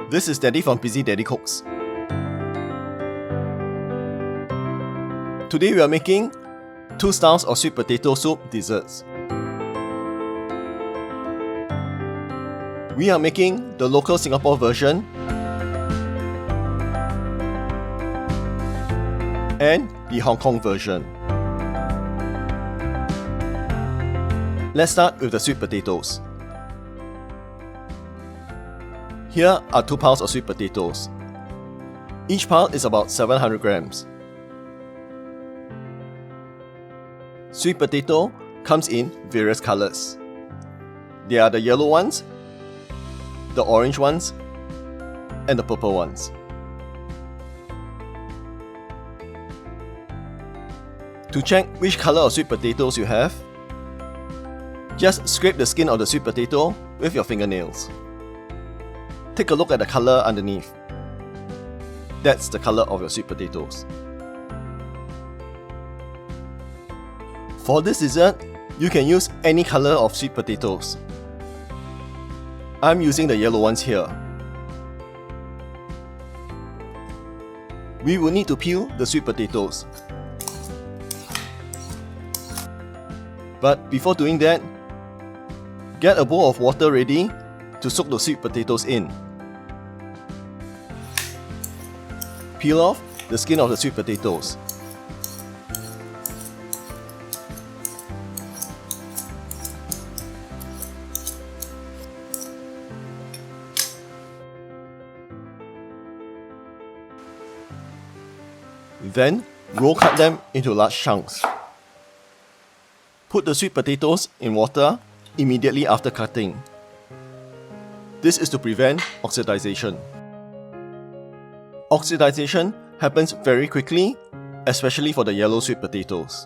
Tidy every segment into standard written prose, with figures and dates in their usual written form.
This is Daddy from Busy Daddy Cooks. Today we are making 2 styles of sweet potato soup desserts. We are making the local Singapore version and the Hong Kong version. Let's start with the sweet potatoes. Here are 2 piles of sweet potatoes. Each pile is about 700 grams. Sweet potato comes in various colors. There are the yellow ones, the orange ones, and the purple ones. To check which color of sweet potatoes you have, just scrape the skin of the sweet potato with your fingernails. Take a look at the color underneath. That's the color of your sweet potatoes. For this dessert, you can use any color of sweet potatoes. I'm using the yellow ones here. We will need to peel the sweet potatoes. But before doing that, get a bowl of water ready to soak the sweet potatoes in. Peel off the skin of the sweet potatoes. Then, roll cut them into large chunks. Put the sweet potatoes in water immediately after cutting. This is to prevent oxidization. Oxidization happens very quickly, especially for the yellow sweet potatoes.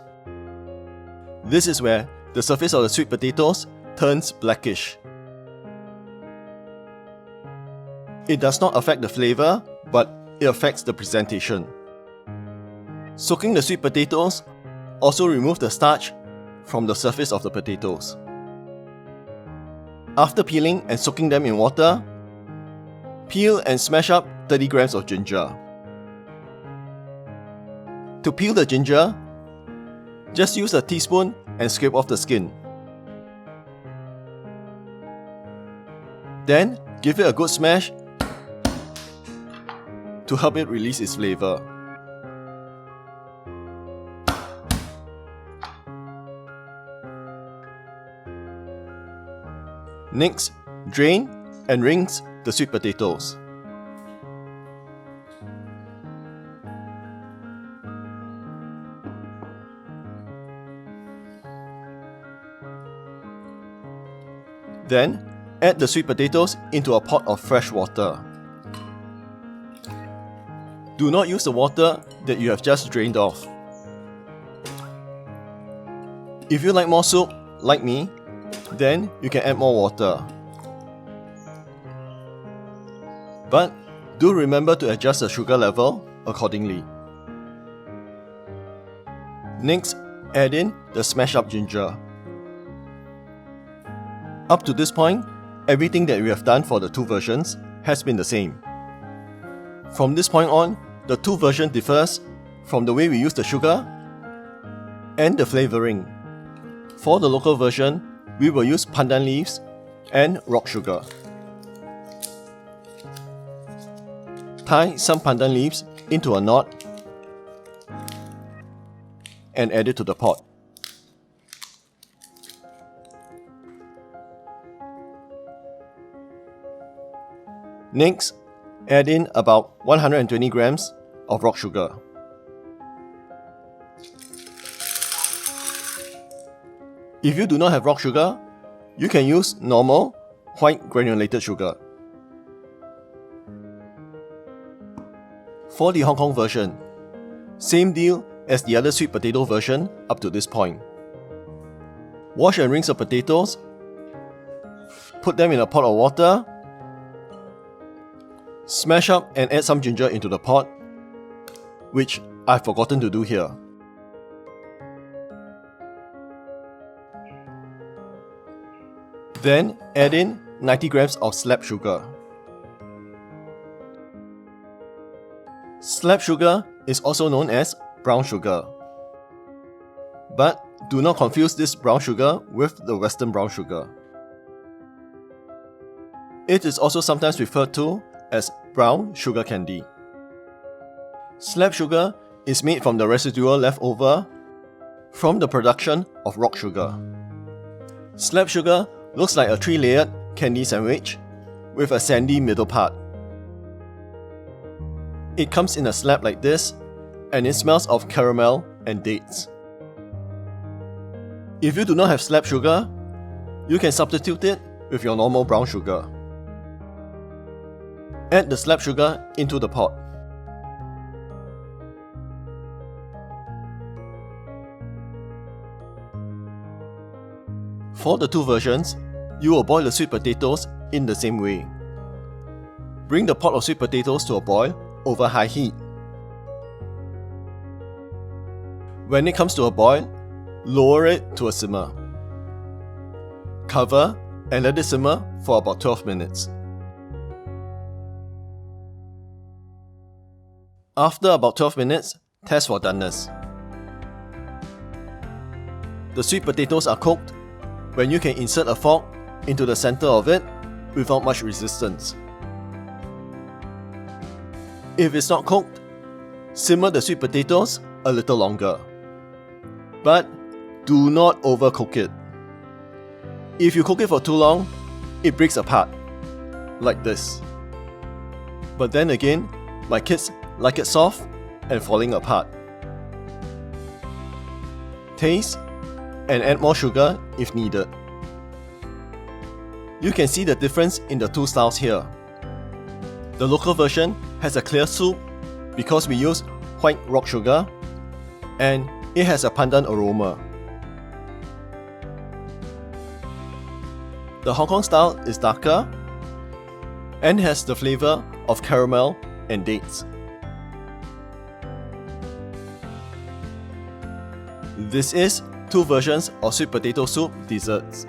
This is where the surface of the sweet potatoes turns blackish. It does not affect the flavor, but it affects the presentation. Soaking the sweet potatoes also removes the starch from the surface of the potatoes. After peeling and soaking them in water, peel and smash up 30 grams of ginger. To peel the ginger, just use a teaspoon and scrape off the skin. Then, give it a good smash to help it release its flavor. Next, drain and rinse the sweet potatoes. Then, add the sweet potatoes into a pot of fresh water. Do not use the water that you have just drained off. If you like more soup, like me, then you can add more water. But do remember to adjust the sugar level accordingly. Next, add in the smashed up ginger. Up to this point, everything that we have done for the 2 versions has been the same. From this point on, the 2 versions differs from the way we use the sugar and the flavouring. For the local version, we will use pandan leaves and rock sugar. Tie some pandan leaves into a knot and add it to the pot. Next, add in about 120 grams of rock sugar. If you do not have rock sugar, you can use normal white granulated sugar. For the Hong Kong version, same deal as the other sweet potato version up to this point. Wash and rinse the potatoes, put them in a pot of water, smash up and add some ginger into the pot, which I've forgotten to do here. Then add in 90 grams of slab sugar. Slab sugar is also known as brown sugar. But do not confuse this brown sugar with the Western brown sugar. It is also sometimes referred to as brown sugar candy. Slab sugar is made from the residual leftover from the production of rock sugar. Slab sugar looks like a 3-layered candy sandwich with a sandy middle part. It comes in a slab like this, and it smells of caramel and dates. If you do not have slab sugar, you can substitute it with your normal brown sugar. Add the slab sugar into the pot. For the two versions, you will boil the sweet potatoes in the same way. Bring the pot of sweet potatoes to a boil over high heat. When it comes to a boil, lower it to a simmer. Cover and let it simmer for about 12 minutes. After about 12 minutes, test for doneness. The sweet potatoes are cooked when you can insert a fork into the center of it without much resistance. If it's not cooked, simmer the sweet potatoes a little longer. But do not overcook it. If you cook it for too long, it breaks apart, like this. But then again, my kids like it soft and falling apart. Taste and add more sugar if needed. You can see the difference in the two styles here. The local version has a clear soup because we use white rock sugar, and it has a pandan aroma. The Hong Kong style is darker and has the flavour of caramel and dates. This is two versions of sweet potato soup desserts.